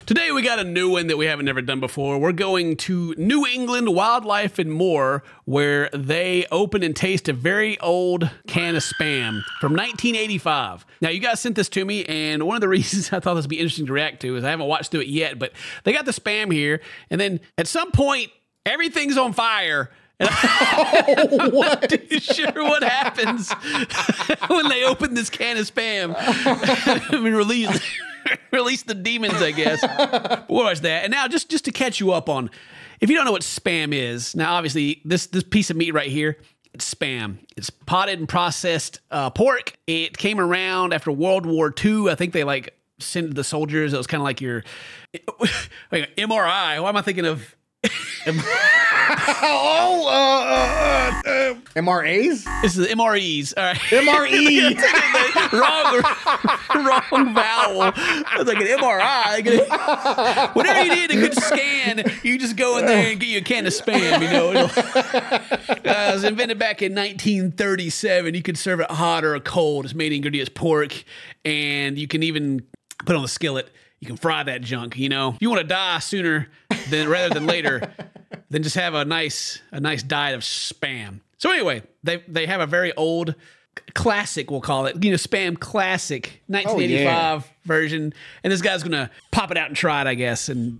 Today we got a new one that we haven't never done before. We're going to New England Wildlife and More, where they open and taste a very old can of Spam from 1985. Now, you guys sent this to me, and one of the reasons I thought this would be interesting to react to is I haven't watched through it yet, but they got the Spam here, and then at some point, everything's on fire. And I'm not too sure what happens when they open this can of Spam. I mean, release the demons, I guess. We'll watch that. And now, just to catch you up on, if you don't know what Spam is, now obviously this piece of meat right here, it's Spam. It's potted and processed pork. It came around after World War II. I think they sent the soldiers. It was kind of like your MRI. Why am I thinking of? MRAs? This is MREs. All right. MRE. wrong vowel. I was like an MRI. Whenever you need a good scan, you just go in there and get you a can of Spam. You know, it was invented back in 1937. You could serve it hot or cold. It's made ingredients pork, and you can even put it on the skillet. You can fry that junk, you know. If you want to die sooner rather than later, then just have a nice diet of Spam. So anyway, they have a very old classic, we'll call it, Spam classic 1985 version, and this guy's gonna pop it out and try it, I guess, and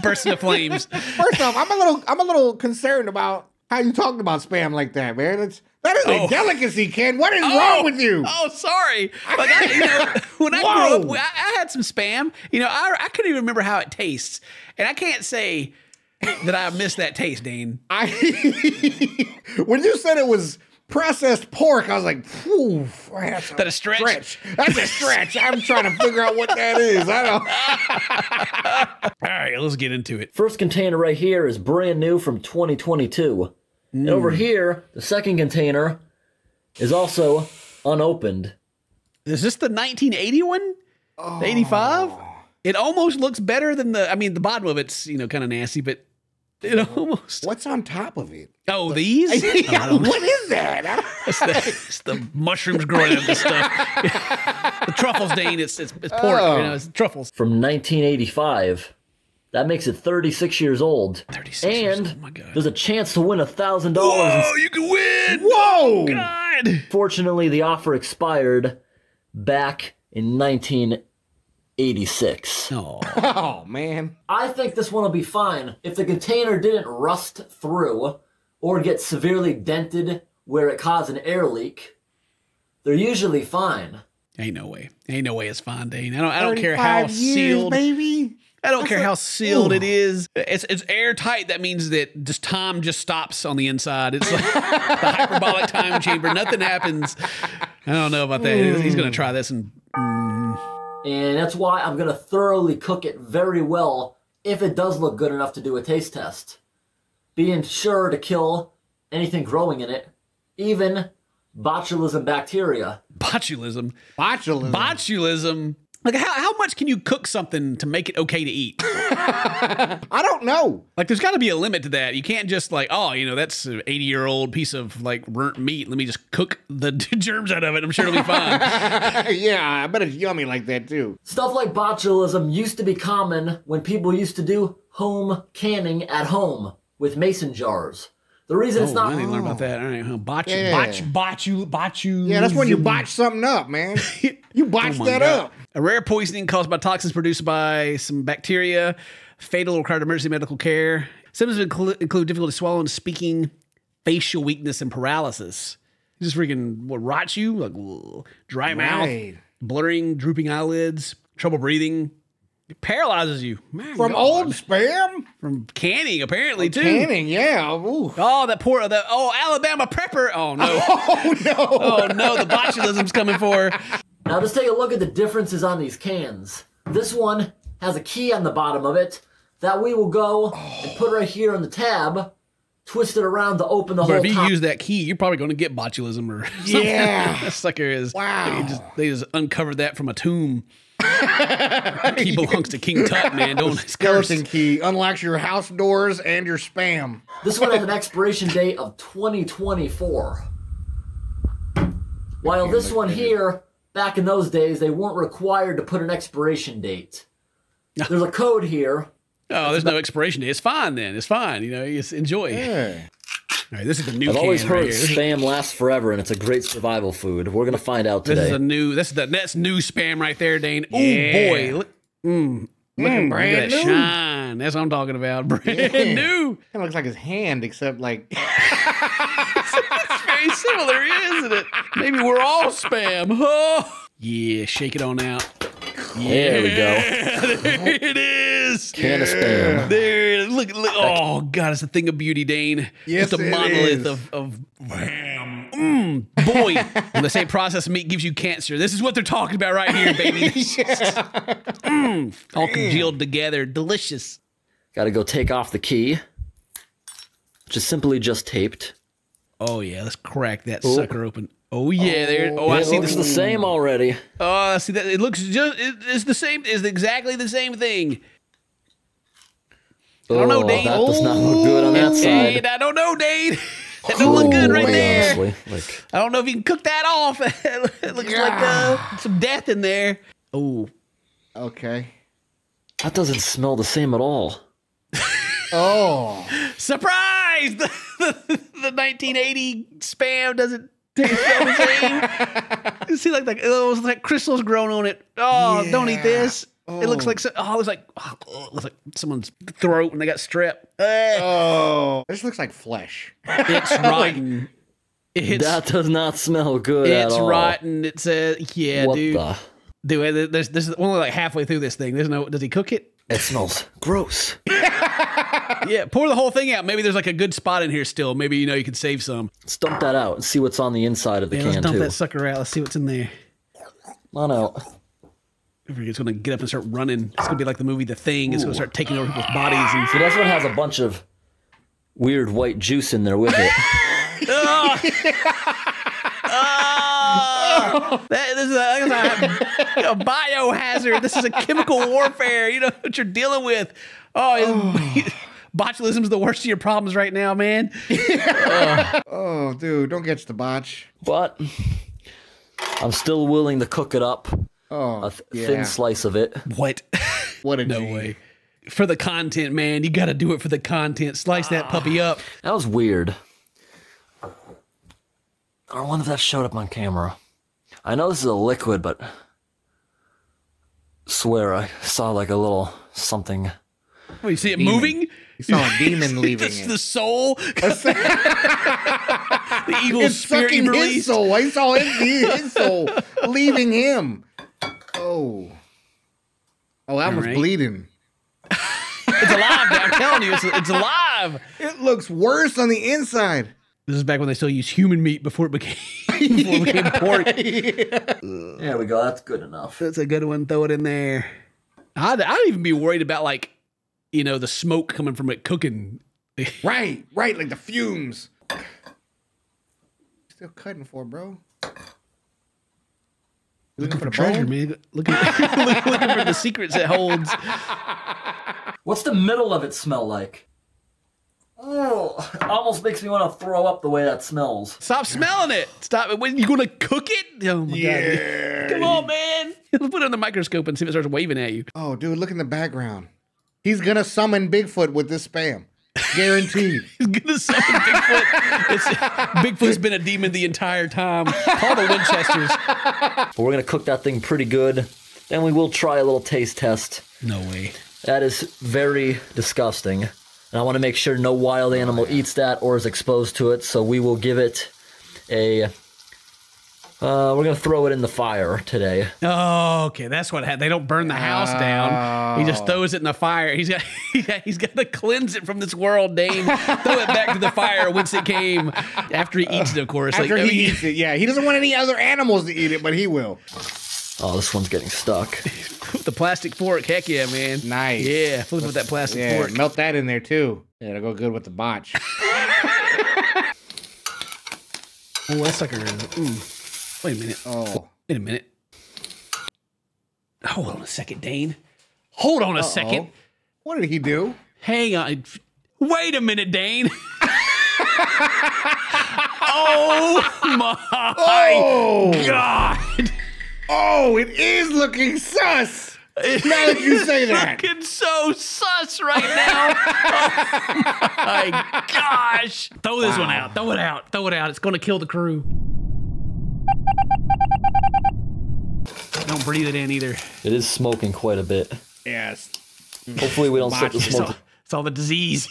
burst into flames. First off, I'm a little concerned about how you talking about Spam like that, man. That is a delicacy, Ken. What is wrong with you? Oh, sorry. When I grew up, I had some Spam. I couldn't even remember how it tastes. And I can't say that I miss that taste, Dane. When you said it was processed pork, I was like, "Phew, that's a stretch? That's a stretch." I'm trying to figure out what that is. I don't. All right, let's get into it. First container right here is brand new from 2022. And over here, the second container is also unopened. Is this the 1980 one? The 85? It almost looks better than the bottom of it's, kind of nasty, but it almost... What's on top of it? Oh, these? What is that? It's the mushrooms growing out of this stuff. The truffles, Dane, it's pork, it's truffles. From 1985. That makes it 36 years old. 36 and years old, oh my God. There's a chance to win $1,000. Whoa, you can win! Whoa! Oh, God! Fortunately, the offer expired back in 1986. Oh, man. I think this one will be fine. If the container didn't rust through or get severely dented where it caused an air leak, they're usually fine. Ain't no way. Ain't no way it's fine, Dane. I don't care how sealed. Baby. I don't care how sealed it is. It's airtight. That means that time just stops on the inside. It's like the hyperbolic time chamber. Nothing happens. I don't know about that. He's going to try this and that's why I'm going to thoroughly cook it very well if it does look good enough to do a taste test. Being sure to kill anything growing in it, even botulism bacteria. Botulism? Botulism? Like, how much can you cook something to make it okay to eat? I don't know. Like, there's got to be a limit to that. You can't just that's an 80-year-old piece of, burnt meat. Let me just cook the germs out of it. I'm sure it'll be fine. Yeah, I bet it's yummy like that, too. Stuff like botulism used to be common when people used to do home canning at home with mason jars. The reason it's not... I didn't learn about that. All right, botchu. Yeah, that's when you botch something up, man. You botched that up. A rare poisoning caused by toxins produced by some bacteria. Fatal, required emergency medical care. Symptoms include difficulty swallowing, speaking, facial weakness, and paralysis. Just freaking, rots you? Like, dry mouth, blurring, drooping eyelids, trouble breathing. It paralyzes you. From old Spam? From canning, apparently, too. Canning, yeah. Ooh. Oh, Alabama prepper. Oh, no. Oh, no. Oh, no, the botulism's coming for her. Now, just take a look at the differences on these cans. This one has a key on the bottom of it that we will go and put right here on the tab, twist it around to open the whole top. But if you use that key, you're probably going to get botulism or something. Yeah. That sucker is. Wow. They just uncovered that from a tomb. Key belongs to King Tut, man. Don't skeleton key unlocks your house doors and your Spam. This one has an expiration date of 2024. While this one here, back in those days, they weren't required to put an expiration date. There's a code here. Oh, there's no expiration date. It's fine then. It's fine. You know, you just enjoy. Yeah. All right, this is the new I've always can heard right here. Spam lasts forever, and it's a great survival food. We're gonna find out This today. is a new. That's new Spam right there, Dane. Oh Yeah. boy, look at Brand that new. shine. That's what I'm talking about. Brand new. Kind of looks like his hand, except like It's very similar, isn't it? Maybe we're all Spam. Oh. Yeah, shake it on out. There we go. There it is. Can of Spam. There, look. Oh God, it's a thing of beauty, Dane. Yes, Just a it monolith is. of boy. When they say processed meat gives you cancer, this is what they're talking about right here, baby. All congealed together, delicious. Got to go take off the key, which is simply just taped. Oh yeah, let's crack that sucker open. Oh yeah, there. Oh, I It see looks this. the same already. Oh, I see that. It looks just. It's the same. It's exactly the same thing. I don't know, Dane. That does not look good on that Dane, side. I don't know, Dane. That don't look good right Quite there. honestly, like, I don't know if you can cook that off. It looks like some death in there. Oh, okay. that doesn't smell the same at all. Oh, surprise! The 1980 Spam doesn't taste the same. You see, like it was like crystals growing on it. Oh, don't eat this. It looks like it looks like someone's throat when they got strep. Oh, this looks like flesh. It's rotten. That does not smell good at all. It's rotten. It's yeah, What dude. the? Dude, there's only like halfway through this thing. There's no. Does he cook it? It smells gross. Yeah, pour the whole thing out. Maybe there's like a good spot in here still. Maybe you can save some. Let's dump that out and see what's on the inside of the Yeah, can let's dump too. that sucker out. Let's see what's in there. Come on out. It's gonna get up and start running. It's gonna be like the movie The Thing. It's gonna start taking over people's bodies. And So this one has a bunch of weird white juice in there with it. this is a biohazard. This is a chemical warfare. You know what you're dealing with. Botulism's the worst of your problems right now, man. Oh, dude, don't get the botch. But I'm still willing to cook it up. Oh, A thin slice of it. What? What a No G. way. For the content, man. You got to do it for the content. Slice that puppy up. That was weird. I wonder if that showed up on camera. I know this is a liquid, but swear I saw like a little something. Oh, you see it moving? You saw a demon leaving It's it. the soul. The evil It's spirit you sucking his released. soul. I saw his soul leaving him. Oh, that was right. bleeding. It's alive. I'm telling you, it's alive. It looks worse on the inside. This is back when they still used human meat before it became pork. There we go. That's good enough. That's a good one. Throw it in there. I'd even be worried about the smoke coming from it cooking. Right, like the fumes. Still cutting for, bro. Looking for treasure, man. Looking for the secrets it holds. What's the middle of it smell like? Oh, it almost makes me want to throw up the way that smells. Stop smelling it. Stop it. When you gonna cook it? Oh my god! Come on, man. Let's put it on the microscope and see if it starts waving at you. Oh, dude, look in the background. He's gonna summon Bigfoot with this Spam. Guaranteed. He's gonna summon Bigfoot. Bigfoot's been a demon the entire time. Call the Winchesters. But we're going to cook that thing pretty good. Then we will try a little taste test. No way. That is very disgusting. And I want to make sure no wild animal eats that or is exposed to it. So we will give it a... we're going to throw it in the fire today. Oh, okay. That's what happened. They don't burn the house down. He just throws it in the fire. He's got to cleanse it from this world, Dane. Throw it back to the fire whence it came. After he eats it, of course. After he eats it, yeah. He doesn't want any other animals to eat it, but he will. Oh, this one's getting stuck. With the plastic fork. Heck yeah, man. Nice. Yeah, flip it with that plastic fork. Melt that in there, too. Yeah, it'll go good with the botch. Oh, that sucker. Wait a minute. Oh. Wait a minute. Hold on a second, Dane. Hold on a second. What did he do? Hang on. Wait a minute, Dane. Oh my God. Oh, it is looking sus. Now that you say that. Fucking so sus right now. Oh my gosh. Throw this one out. Throw it out. Throw it out. It's going to kill the crew. Don't breathe it in either. It is smoking quite a bit. Yes. Hopefully we don't start the smoke. It's all the disease.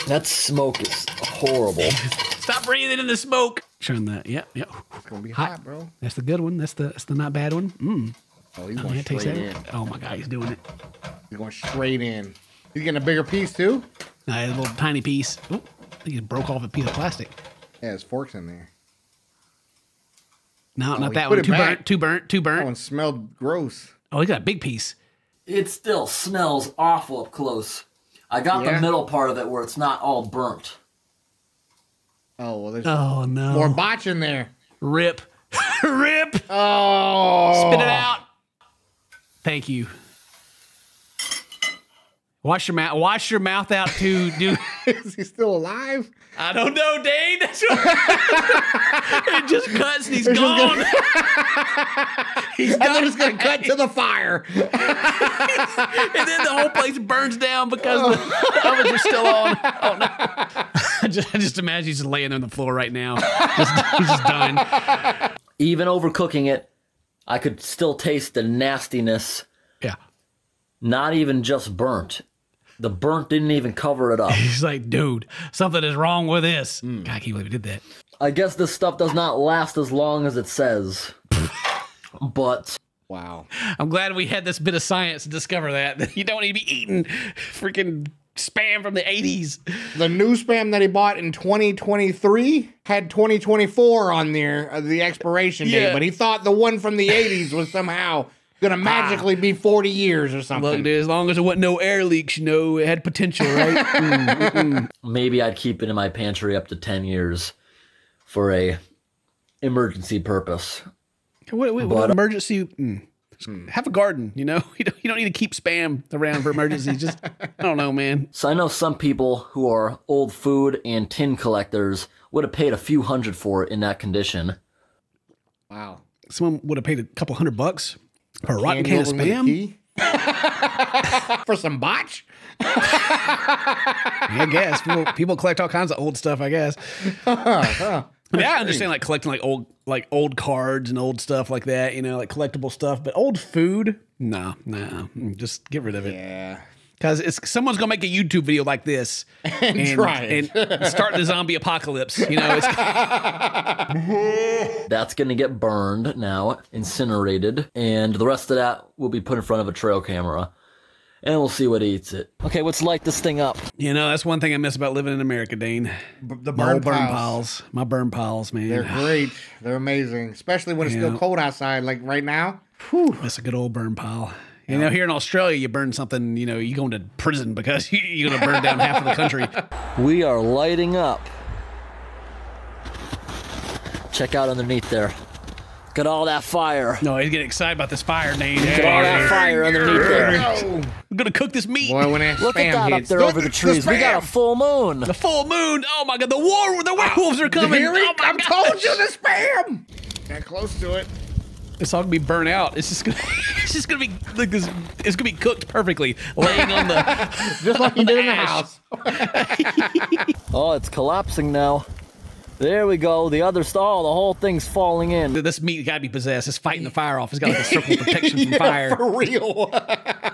That smoke is horrible. Stop breathing in the smoke. Turn that. Yep. Yep. It's gonna be hot, bro. That's the good one. That's the not bad one. Mm. Oh, he's going straight in. Oh my God, he's doing it. He's going straight in. He's getting a bigger piece too. A little tiny piece. Oh, I think he broke off a piece of plastic. Yeah, his fork's in there. No, not that one. Too burnt. Too burnt. Too burnt. That one smelled gross. Oh, he got a big piece. It still smells awful up close. I got the middle part of it where it's not all burnt. Oh, well, there's no more botch in there. Rip. Rip. Oh. Spit it out. Thank you. Wash your mouth. Wash your mouth out too, dude. Is he still alive? I don't know, Dane. That's what it just cuts and he's gone. He's done. It's gonna cut to the fire, and then the whole place burns down because the ovens are still on. Oh no! I just imagine he's just laying on the floor right now. He's just done. Even overcooking it, I could still taste the nastiness. Yeah. Not even just burnt. The burnt didn't even cover it up. He's like, dude, something is wrong with this. God, I can't believe he did that. I guess this stuff does not last as long as it says. But wow. I'm glad we had this bit of science to discover that you don't need to be eating freaking Spam from the 80s. The new Spam that he bought in 2023 had 2024 on there, the expiration date, but he thought the one from the 80s was somehow gonna magically be 40 years or something. Look, dude, as long as there wasn't no air leaks, you know, it had potential, right? Maybe I'd keep it in my pantry up to 10 years for a emergency purpose. What emergency? Have a garden, you know? You don't need to keep Spam around for emergencies. Just, I don't know, man. So I know some people who are old food and tin collectors would have paid a few $100 for it in that condition. Wow. Someone would have paid a couple $100 for a rotten can of Spam? For some botch? I guess. People collect all kinds of old stuff, I guess. I mean, I understand like collecting like old cards and old stuff like that, you know, like collectible stuff, but old food? No, just get rid of it. Yeah. Because someone's gonna make a YouTube video like this and try it and start the zombie apocalypse. You know, that's gonna get burned now, incinerated, and the rest of that will be put in front of a trail camera, and we'll see what eats it. Okay, let's light this thing up. You know, that's one thing I miss about living in America, Dane. The burn piles. My burn piles, man. They're great. They're amazing, especially when it's still cold outside, like right now. Whew. That's a good old burn pile. You know, here in Australia, you burn something, you know, you go into prison because you're going to burn down half of the country. We are lighting up. Check out underneath there. Look at all that fire. No, he's getting excited about this fire, Dane. Look at all that fire underneath there. We're going to cook this meat. Boy, when that Look at that hits, up there over the trees. We got a full moon. The full moon. Oh, my God. The werewolves are coming. I told you the Spam. Got close to it. It's all gonna be burnt out. It's just gonna be like this. It's gonna be cooked perfectly, laying on the just like you did in the house. Oh, it's collapsing now. There we go. The other stall, the whole thing's falling in. This meat gotta be possessed. It's fighting the fire off. It's got like a circle of protection from fire. For real.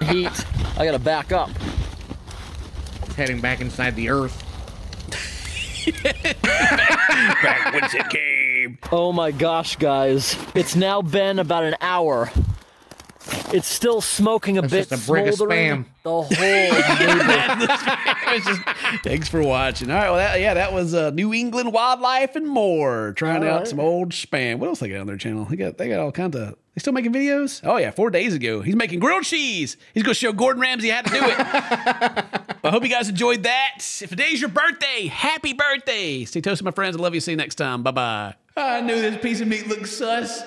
Heat. I gotta back up. It's heading back inside the earth. Back whence it came. Oh my gosh, guys. It's now been about an hour. It's still smoking a bit, just a brick of smoldering. Spam. The whole neighborhood. Thanks for watching. All right, well, that was New England Wildlife and More. Trying out some old Spam. What else they got on their channel? They got all kinds of. They still making videos? Oh yeah, 4 days ago. He's making grilled cheese. He's gonna show Gordon Ramsay how to do it. I hope you guys enjoyed that. If today's your birthday, happy birthday. Stay toasted, my friends. I love you. See you next time. Bye-bye. I knew this piece of meat looked sus.